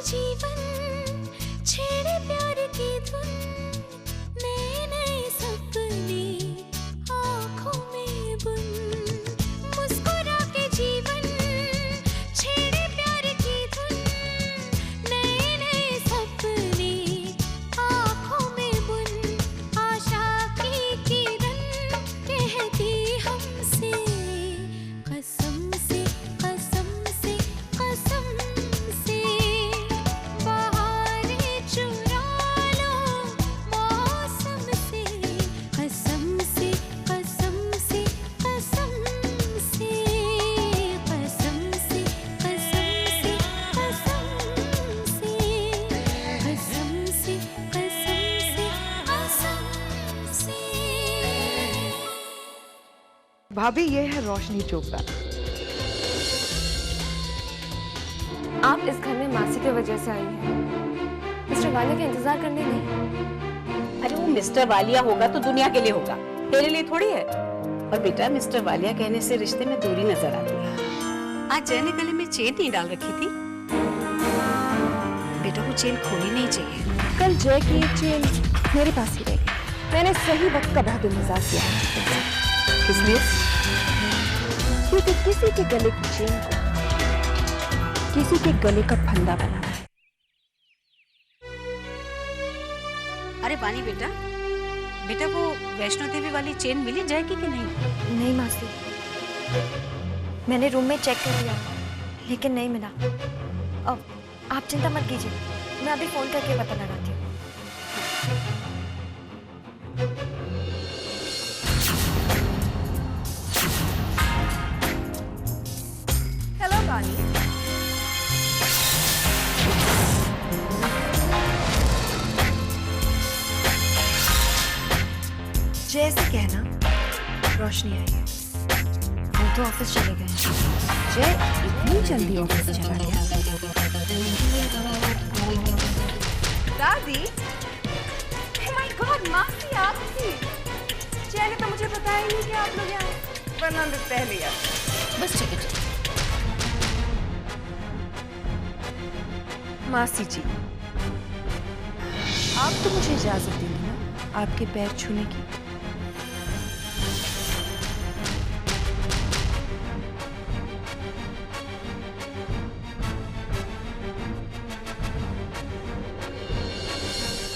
जीवन छेड़े प्यार की धुन, नए नए सपने आँखों में बुन। मुस्कुरा के जीवन छेड़े प्यार की धुन, नए नए सपने आँखों में बुन। आशा की किरण कहती हमसे कसम से, कसम से, कसम से, बहारें चुरा लो मौसम से। कसम से, कसम से, कसम से, कसम से, कसम से, कसम से, कसम से, कसम से। भाभी, ये है रोशनी चोपड़ा। आप इस घर में मासी की वजह से आई हैं, मिस्टर वालिया का इंतजार करने नहीं। अरे वो मिस्टर वालिया होगा तो दुनिया के लिए होगा, तेरे लिए थोड़ी है। और बेटा, मिस्टर वालिया कहने से रिश्ते में दूरी नजर आती है। आज जय ने गले में चेन नहीं डाल रखी थी। बेटा, वो चेन खोनी नहीं चाहिए। कल जय की एक चेन मेरे पास ही रह गई। मैंने सही वक्त का बहुत इंतजार किया है। किस लिए? क्योंकि किसी के गले की चेन को किसी के गले का फंदा बनाना है। अरे बानी बेटा, बेटा वो वैष्णो देवी वाली चेन मिली जाएगी कि नहीं? नहीं मासी, मैंने रूम में चेक कर लिया लेकिन नहीं मिला। अब आप चिंता मत कीजिए, मैं अभी फोन करके पता लगाती हूँ। हेलो बानी। जैसे कहना, रोशनी आई है। वो तो ऑफिस चले गए हैं। जय इतनी जल्दी ऑफिस चला गया? दादी, oh my God, मासी आप थी। जय ने तो मुझे बताया ही नहीं कि आप लोग यहाँ हैं। वरना हम पहले यार। बस ठीक है। मासी जी, आप तो मुझे इजाजत देंगे ना आपके पैर छूने की?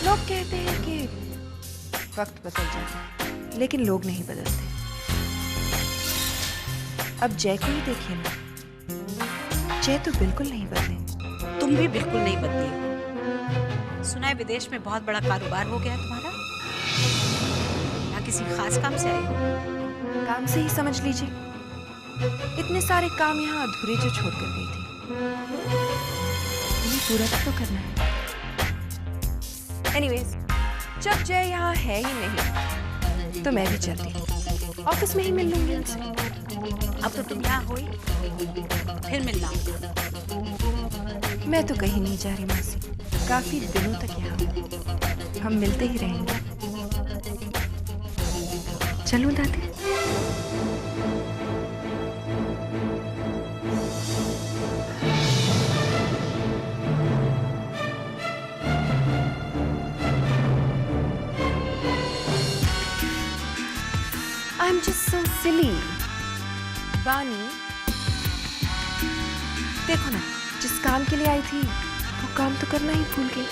लोग कहते हैं कि वक्त बदल जाता है, लेकिन लोग नहीं बदलते। अब जय को ही देखिए ना, जय तो बिल्कुल नहीं बदले। तुम भी बिल्कुल नहीं बदली हो। सुना है विदेश में बहुत बड़ा कारोबार हो गया तुम्हारा। यहाँ किसी खास काम से आई हो? काम से ही समझ लीजिए। इतने सारे काम यहाँ अधूरे जो छोड़ कर गई थी, उन्हें पूरा तो करना है। एनीवेज, जब जय यहाँ है ही नहीं तो मैं भी चलती हूँ। ऑफिस में ही मिल लूंगी उनसे। अब तो तुम यहाँ हुई, फिर मिलना। मैं तो कहीं नहीं जा रही मासी, काफी दिनों तक यहाँ हूँ। हम मिलते ही रहेंगे। चलूं दादी? I'm just so silly. बानी, देखो ना, जिस काम के लिए आई थी वो काम तो करना ही भूल गई।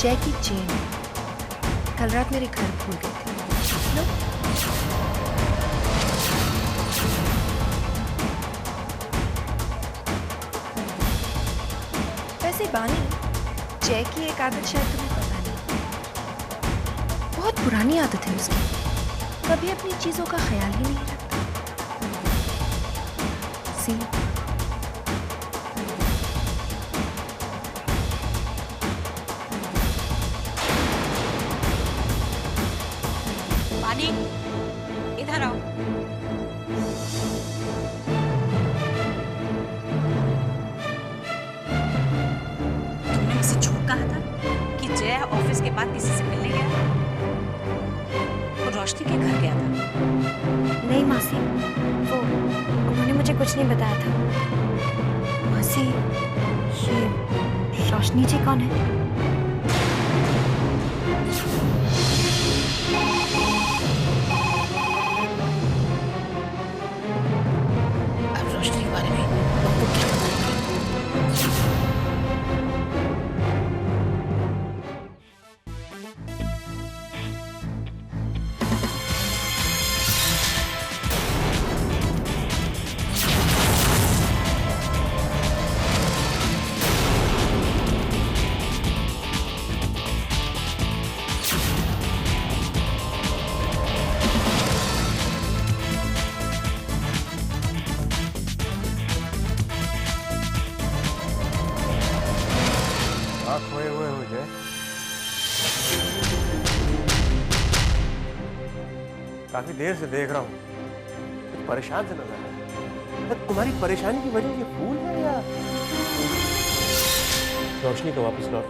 जय की चेन कल रात मेरे घर भूल गई थी। लो। वैसे बानी, जय की एक आदत शायद तुम्हें पता नहीं, बहुत पुरानी आदत है उसकी। कभी अपनी चीजों का ख्याल ही नहीं रखता। सी, पानी, इधर आओ। तुमने मुझसे झूठ कहा था कि जय ऑफिस के बाद किसी से मिलने गया, और रोशनी के नहीं मासी, वो उन्होंने मुझे कुछ नहीं बताया था। मासी, ये रोशनी जी कौन है? अब रोशनी के बारे में आपको क्या बताएंगे? खोए हुए हो जय। काफी देर से देख रहा हूँ, कुछ परेशान से नजर आ रहा है। तुम्हारी परेशानी की वजह ये फूल है या रोशनी को वापस लौट?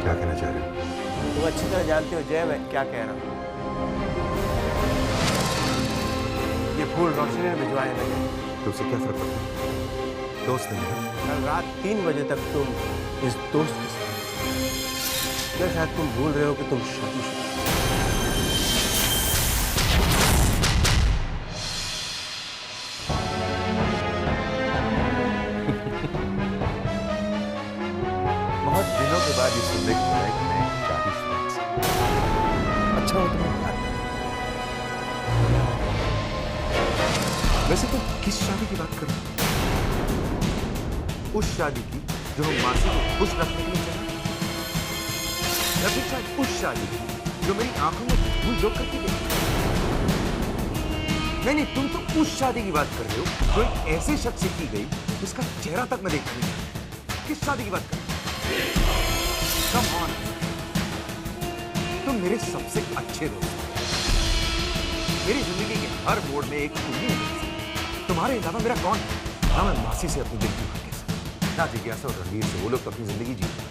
क्या कहना चाह रहे हो? तुम अच्छी तरह जानते हो जय मैं क्या कह रहा हूँ। ये फूल रोशनी ने भिजवाए नहीं। तो उससे क्या फर्क पड़ता है? दोस्त नहीं है। कल रात 3 बजे तक तुम इस दोस्त के साथ, या शायद तुम भूल रहे हो कि तुम शादी बहुत दिनों के बाद ये सुनने को मिला कि मैं शादी। अच्छा हो तुम्हें बात। वैसे तुम किस शादी की बात कर रहे हो? उस शादी की जो हम मासी को खुश रखने के लिए चाहते हैं, या फिर शायद उस शादी की जो मेरी आंखों में धूल झोंक करके गई? नहीं, तुम तो उस शादी की बात कर रहे हो जो एक ऐसे शख्स से की गई जिसका चेहरा तक मैं देखा नहीं। किस शादी की बात कर रहे हो? Come on, तुम मेरे सबसे अच्छे दोस्त हो। मेरी जिंदगी के हर मोड़ में एक तुम ही हो। तुम्हारे अलावा मेरा कौन है? ना मैं मासी से अपनी दिल की बात कह सकता, ना जिज्ञासा और रणवीर से। वो लोग तो अपनी जिंदगी जीते हैं।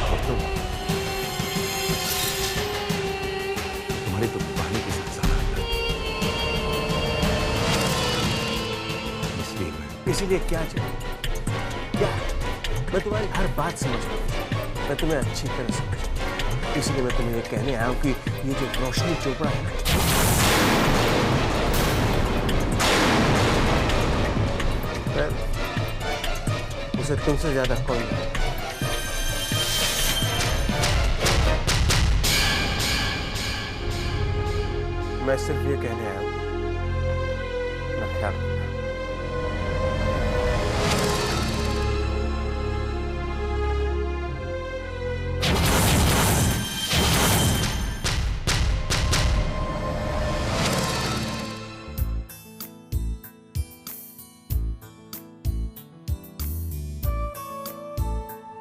और तुम्हारी तो पानी के साथ साथ इसीलिए क्या चाहिए? क्या? मैं तुम्हारी हर बात समझ रहा हूँ, मैं तुम्हें अच्छी तरह समझ रहा हूँ। इसीलिए मैं तुम्हें ये कहने आया हूँ कि ये जो रोशनी चोपड़ा है ना, उसे तुमसे ज्यादा कोई नहीं। मैं सिर्फ ये कहने आया हूँ, अपना ख्याल रखना।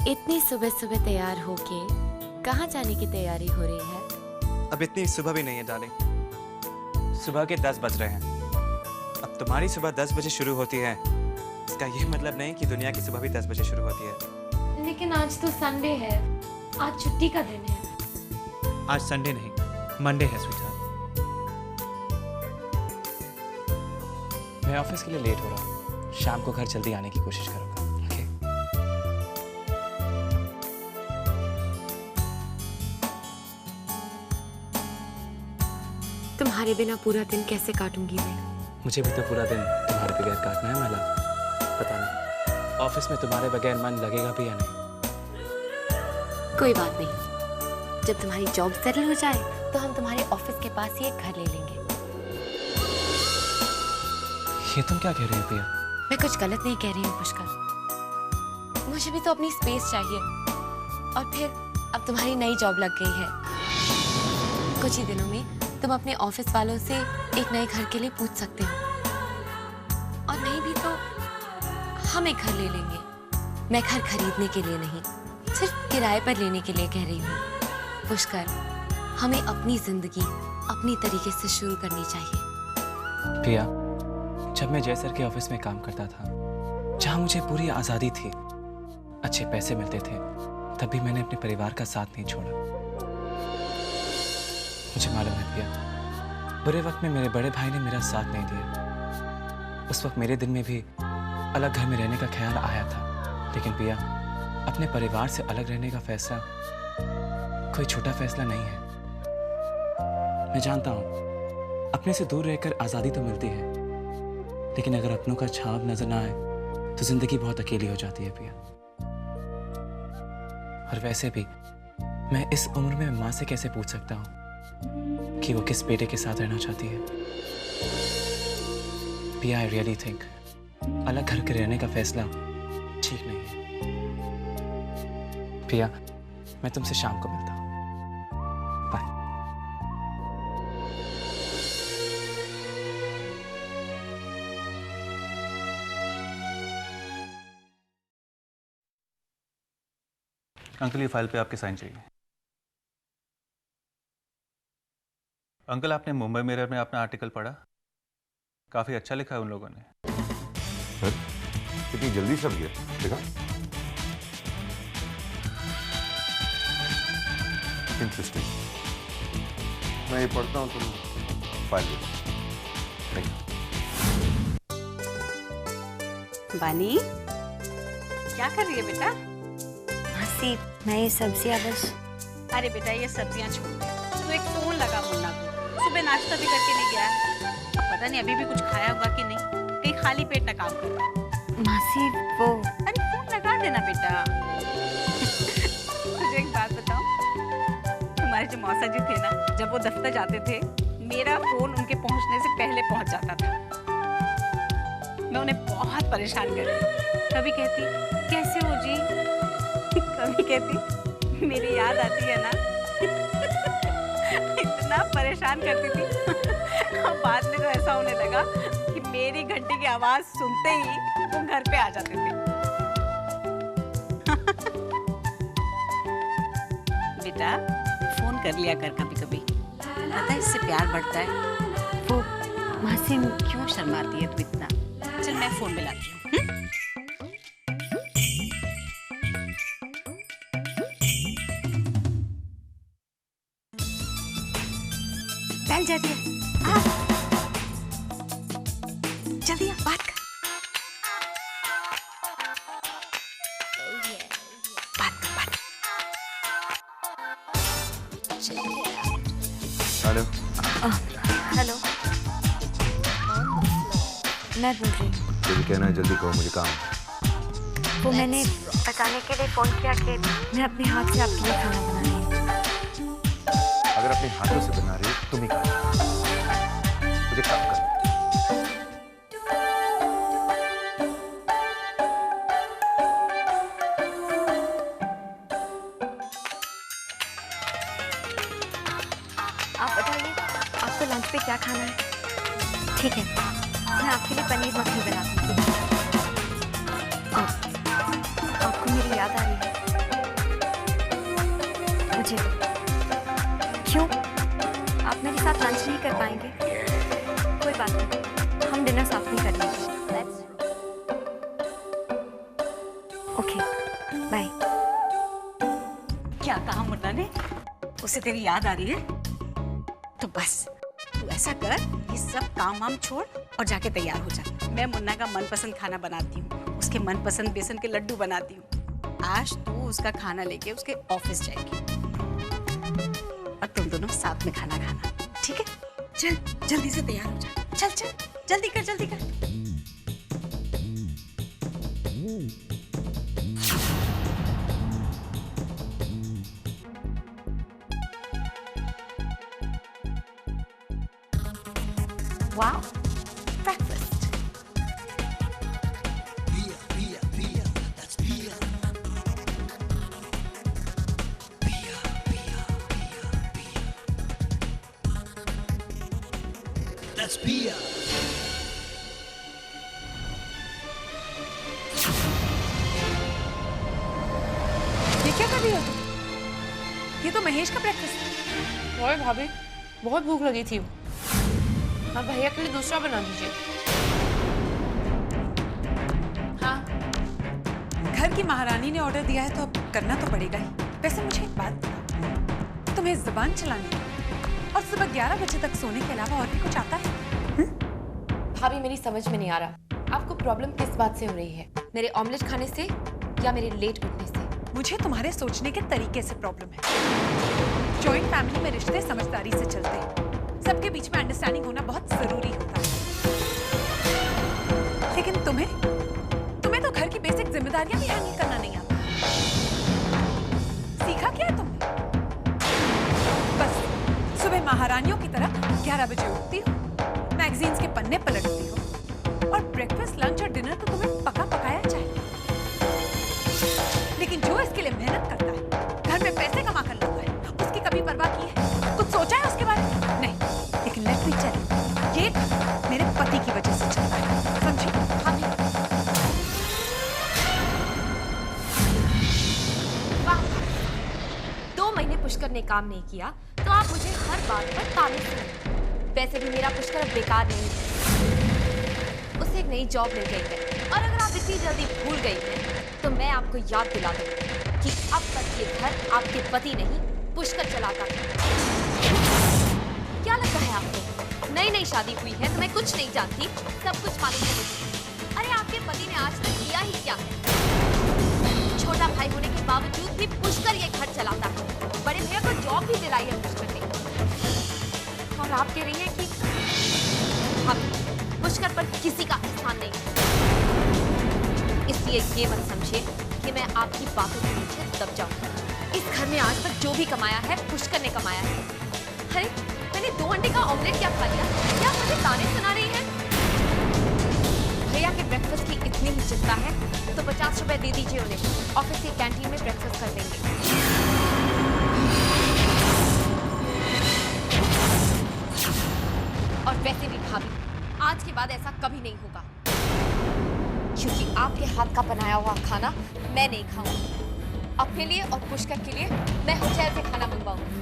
इतनी सुबह सुबह तैयार होके कहाँ जाने की तैयारी हो रही है? अब इतनी सुबह भी नहीं है डार्लिंग। सुबह के 10 बज रहे हैं। अब तुम्हारी सुबह 10 बजे शुरू होती है, इसका ये मतलब नहीं कि दुनिया की सुबह भी 10 बजे शुरू होती है। लेकिन आज तो संडे है, आज छुट्टी का दिन है। आज संडे नहीं, मंडे है स्वीटहार्ट। मैं ऑफिस के लिए लेट हो रहा हूँ। शाम को घर जल्दी आने की कोशिश करूँगा। ओके? तुम्हारे बिना पूरा दिन कैसे काटूंगी मैं? मुझे भी तो पूरा दिन तुम्हारे बगैर काटना है मैला। पता नहीं ऑफिस में तुम्हारे बगैर मन लगेगा भी या नहीं। कोई बात नहीं, जब तुम्हारी जॉब सेटल हो जाए तो हम तुम्हारे ऑफिस के पास ही एक घर ले लेंगे। ये तुम क्या कह रही हो पिया? मैं कुछ गलत नहीं कह रही हूँ पुष्कर, मुझे भी तो अपनी स्पेस चाहिए। और फिर अब तुम्हारी नई जॉब लग गई है, कुछ ही दिनों में तुम अपने ऑफिस वालों से एक नए घर के लिए पूछ सकते हो, और नहीं भी तो हम एक घर ले लेंगे। मैं घर खरीदने के लिए नहीं, सिर्फ किराए पर लेने के लिए कह रही हूँ। पुष्कर, हमें अपनी जिंदगी अपनी तरीके से शुरू करनी चाहिए। पिया, जब मैं जय सर के ऑफिस में काम करता था, जहाँ मुझे पूरी आज़ादी थी, अच्छे पैसे मिलते थे, तब भी मैंने अपने परिवार का साथ नहीं छोड़ा। मुझे मालूम है पिया, बुरे वक्त में मेरे बड़े भाई ने मेरा साथ नहीं दिया। उस वक्त मेरे दिल में भी अलग घर में रहने का ख्याल आया था, लेकिन पिया, अपने परिवार से अलग रहने का फैसला कोई छोटा फैसला नहीं है। मैं जानता हूं अपने से दूर रहकर आजादी तो मिलती है, लेकिन अगर अपनों का छाप नजर ना आए तो जिंदगी बहुत अकेली हो जाती है पिया। और वैसे भी मैं इस उम्र में माँ से कैसे पूछ सकता हूँ कि वो किस बेटे के साथ रहना चाहती है। पिया, आई रियली थिंक अलग घर के रहने का फैसला ठीक नहीं है। पिया, मैं तुमसे शाम को मिलता हूँ। बाय। अंकल, ये फाइल पे आपके साइन चाहिए। अंकल, आपने मुंबई मिरर में अपना आर्टिकल पढ़ा? काफी अच्छा लिखा है उन लोगों ने। कितनी जल्दी सब गया, देखा? इंटरेस्टिंग। मैं ये पढ़ता हूँ, तुम फाइल दे। बानी, क्या कर रही है बेटा? मासी, मैं ये सब्जियां बस। अरे बेटा, ये सब्जियां छोड़ दे। तू एक फोन लगा मुन्ना को। सुबह नाश्ता भी करके नहीं गया। पता नहीं अभी भी कुछ खाया होगा कि नहीं। कहीं खाली पेट ना काम कर। मासी, वो अरे फोन लगा देना बेटा। तुझे एक बात बताऊं, तुम्हारे जो मौसा जी थे ना, जब वो दफ्तर जाते थे, मेरा फोन उनके पहुंचने से पहले पहुंच जाता था। मैं उन्हें बहुत परेशान कर रही। कभी कहती कैसे हो जी, कभी कहती मेरी याद आती है ना। इतना परेशान करती थी। अब बाद में तो ऐसा होने लगा कि मेरी घंटी की आवाज सुनते ही वो घर पे आ जाते थे। बेटा, फोन कर लिया कर कभी कभी, पता है इससे प्यार बढ़ता है। वो मासी, क्यों शर्माती है तू इतना? चल मैं फोन मिलाती हूँ। बैल जाती है। जल्दी आ, बात कर। बात कर। हेलो। हेलो, मैं बोल रही हूँ। जल्दी कहना है, जल्दी कहो, मुझे काम है। वो मैंने बताने के लिए फोन किया कि मैं अपने हाथ से आपके लिए खाना बना रही हूँ। अगर अपने हाथों से बना रही हो तुम ही खाना, मुझे काम करना। आप बताइए, आपको लंच पे क्या खाना है? ठीक है, मैं आपके लिए पनीर मक्खनी बनाती हूँ। आपको मेरी याद आ रही है? मुझे क्यों? आप मेरे साथ लंच नहीं कर पाएंगे? कोई बात नहीं, हम डिनर साथ में कर लेंगे। Okay, bye. क्या कहा मुन्ना ने? उसे तेरी याद आ रही है? तो बस तू ऐसा कर, ये सब काम वाम छोड़ और जाके तैयार हो जा। मैं मुन्ना का मनपसंद खाना बनाती हूँ, उसके मनपसंद बेसन के लड्डू बनाती हूँ। आज तू उसका खाना लेके उसके ऑफिस जाएगी और तुम दोनों साथ में खाना खाना, ठीक है? चल जल्दी से तैयार हो जा। चल चल, जल्दी कर, जल्दी कर। Wow, breakfast. ये क्या कर रही हो तुम? ये तो महेश का ब्रेकफास्ट। ओए भाभी, बहुत भूख लगी थी। अब भैया के लिए दूसरा बना दीजिए। हाँ, घर की महारानी ने ऑर्डर दिया है तो अब करना तो पड़ेगा ही। वैसे मुझे एक बात बताओ, तुम्हें जुबान चलाने की और सुबह 11 बजे तक सोने के अलावा और भी कुछ आता है? भाभी मेरी समझ में नहीं आ रहा, आपको प्रॉब्लम किस बात से हो रही है? मेरे ऑमलेट खाने से या मेरे लेट उठने से? मुझे तुम्हारे सोचने के तरीके से प्रॉब्लम है। जॉइंट फैमिली में रिश्ते समझदारी से चलते हैं, सबके बीच में अंडरस्टैंडिंग होना बहुत जरूरी होता है। लेकिन तुम्हें तो घर की बेसिक जिम्मेदारियां भी हैंडल करना नहीं आता। सीखा क्या है तुमने? बस सुबह महारानियों की तरह 11 बजे उठती हो, मैगजीन्स के पन्ने पलटती हो और ब्रेकफास्ट, लंच और डिनर तो तुम्हें पका पकाया चाहिए। लेकिन जो इसके लिए मेहनत करता है, घर में पैसे कमा कर लाता है, उसकी कभी परवाह की है? कुछ सोचा है उसके बारे में? नहीं। लेकिन लेट मी टेल यू, ये मेरे पति की वजह से चलता है, समझी? वाह, 2 महीने पुष्कर ने काम नहीं किया तो आप मुझे हर बात पर ताने सुनाते। वैसे भी मेरा पुष्कर अब बेकार नहीं है, उसे एक नई जॉब मिल गई है। और अगर आप इतनी जल्दी भूल गई हैं तो मैं आपको याद दिला दूं कि अब तक ये घर आपके पति नहीं पुष्कर चलाता था। क्या लगता है आपको नई नई शादी हुई है तो मैं कुछ नहीं जानती, सब कुछ मालूम है मुझे। अरे आपके पति ने आज तक किया ही क्या है? छोटा भाई होने के बावजूद भी पुष्कर ये घर चलाता है। बड़े भैया को जॉब भी दिलाई है पुष्कर ने। और आप कह रही हैं कि हम पुष्कर पर किसी का स्थान नहीं है। इसलिए ये मत समझिए कि मैं आपकी बातों के पीछे दब जाऊं। इस घर में आज तक जो भी कमाया है पुष्कर ने कमाया है। अरे मैंने 2 अंडे का ऑमलेट क्या खा लिया? क्या मुझे ताने सुना रही है? भैया के ब्रेकफास्ट की इतनी ही चिंता है तो 50 रुपए दे दीजिए उन्हें, ऑफिस के कैंटीन में ब्रेकफास्ट कर देंगे। और वैसे भी भाभी, आज के बाद ऐसा कभी नहीं होगा, क्योंकि आपके हाथ का बनाया हुआ खाना मैं नहीं खाऊंगी। अपने लिए और पुष्कर के लिए मैं होटल से खाना मंगवाऊंगी।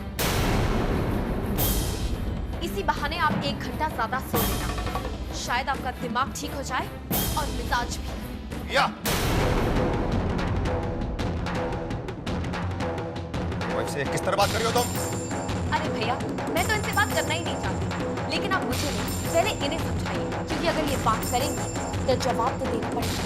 इसी बहाने आप 1 घंटा ज्यादा सो लेना, शायद आपका दिमाग ठीक हो जाए और मिजाज भी। या वैसे किस तरह बात कर रही हो तुम? अरे भैया, मैं तो इनसे बात करना ही नहीं चाहती, लेकिन आप मुझे नहीं, पहले इन्हें समझाइए, क्योंकि अगर ये बात करेंगी तो जवाब तो देना पड़ेगा।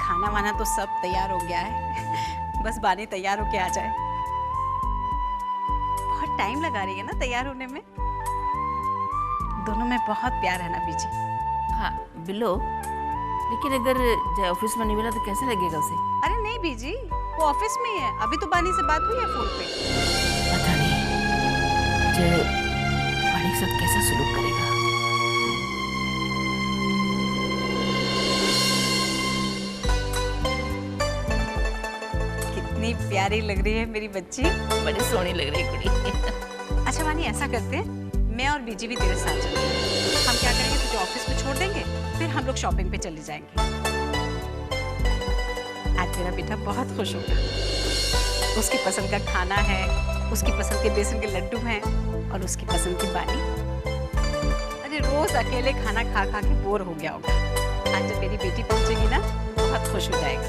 खाना वाना तो सब तैयार हो गया है, बस बानी तैयार होके आ जाए। बहुत टाइम लगा रही है ना तैयार होने में। दोनों में बहुत प्यार है ना बीजी। हाँ बिल्लो, लेकिन अगर जय ऑफिस में नहीं मिला तो कैसे लगेगा उसे? अरे नहीं बीजी, वो ऑफिस में ही है। अभी तो बानी से बात हुई है फोन पे। पता नहीं जय बानी के साथ कैसा सलूक करेगा। कितनी प्यारी लग रही है मेरी बच्ची। बड़ी सोहनी लग रही कुड़ी। अच्छा बानी, ऐसा करते हैं, मैं और बीजी भी तेरे साथ चलते हैं। हम क्या करेंगे, तुझे ऑफिस में छोड़ देंगे, फिर हम लोग शॉपिंग पे चले जाएंगे। आज मेरा बेटा बहुत खुश होगा। उसकी पसंद का खाना है, उसकी पसंद के बेसन के लड्डू हैं और उसकी पसंद की बानी। अरे रोज अकेले खाना खा खा के बोर हो गया होगा। आज जब मेरी बेटी पहुंचेगी ना, बहुत खुश हो जाएगा।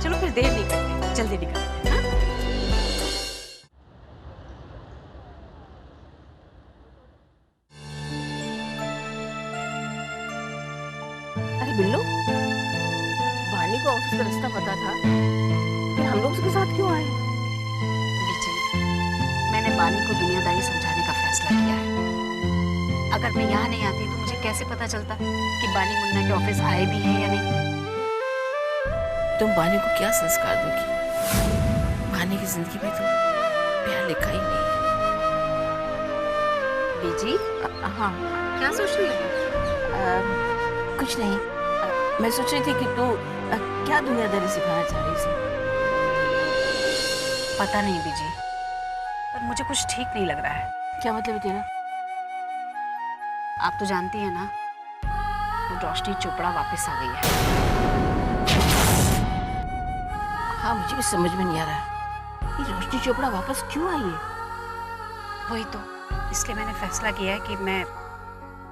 चलो फिर देर नहीं करते, जल्दी निकलते हैं। हाँ? अरे बिल्लो, बानी को ऑफिस का रास्ता पता था, फिर हम लोग उसके साथ क्यों आए? बीजी, मैंने बानी को दुनियादारी समझाने का फैसला किया है। अगर मैं यहाँ नहीं आती तो मुझे कैसे पता चलता कि बानी मुन्ना के ऑफिस आए भी हैं या नहीं। तुम बानी को क्या संस्कार दोगी? बानी की जिंदगी में तो प्यार लिखा ही नहीं है। बीजी, हाँ क्या सोच रही हो? कुछ नहीं, मैं सोच रही थी कि तू क्या दुनियादारी सिखाना चाह रही थी? पता नहीं बीजी, पर मुझे कुछ ठीक नहीं लग रहा है। क्या मतलब है तेरा? आप तो जानती है ना, वो रोशनी चोपड़ा वापस आ गई है। हाँ, मुझे भी समझ में नहीं आ रहा ये रोशनी चोपड़ा वापस क्यों आई है? वही तो, इसलिए मैंने फैसला किया है कि मैं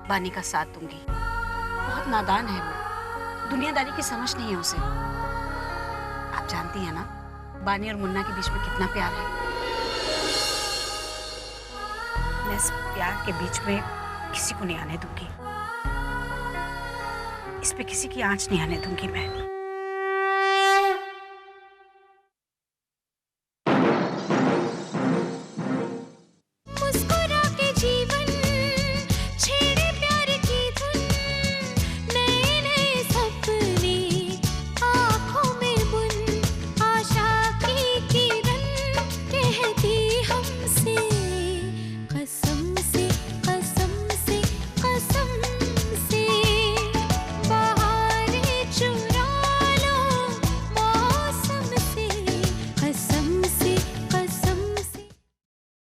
बानी का साथ दूंगी। बहुत नादान है वो, दुनियादारी की समझ नहीं है उसे। आप जानती हैं ना बानी और मुन्ना के बीच में कितना प्यार है। मैं इस प्यार के बीच में किसी को नहीं आने दूंगी, इस पे किसी की आंच नहीं आने दूंगी मैं।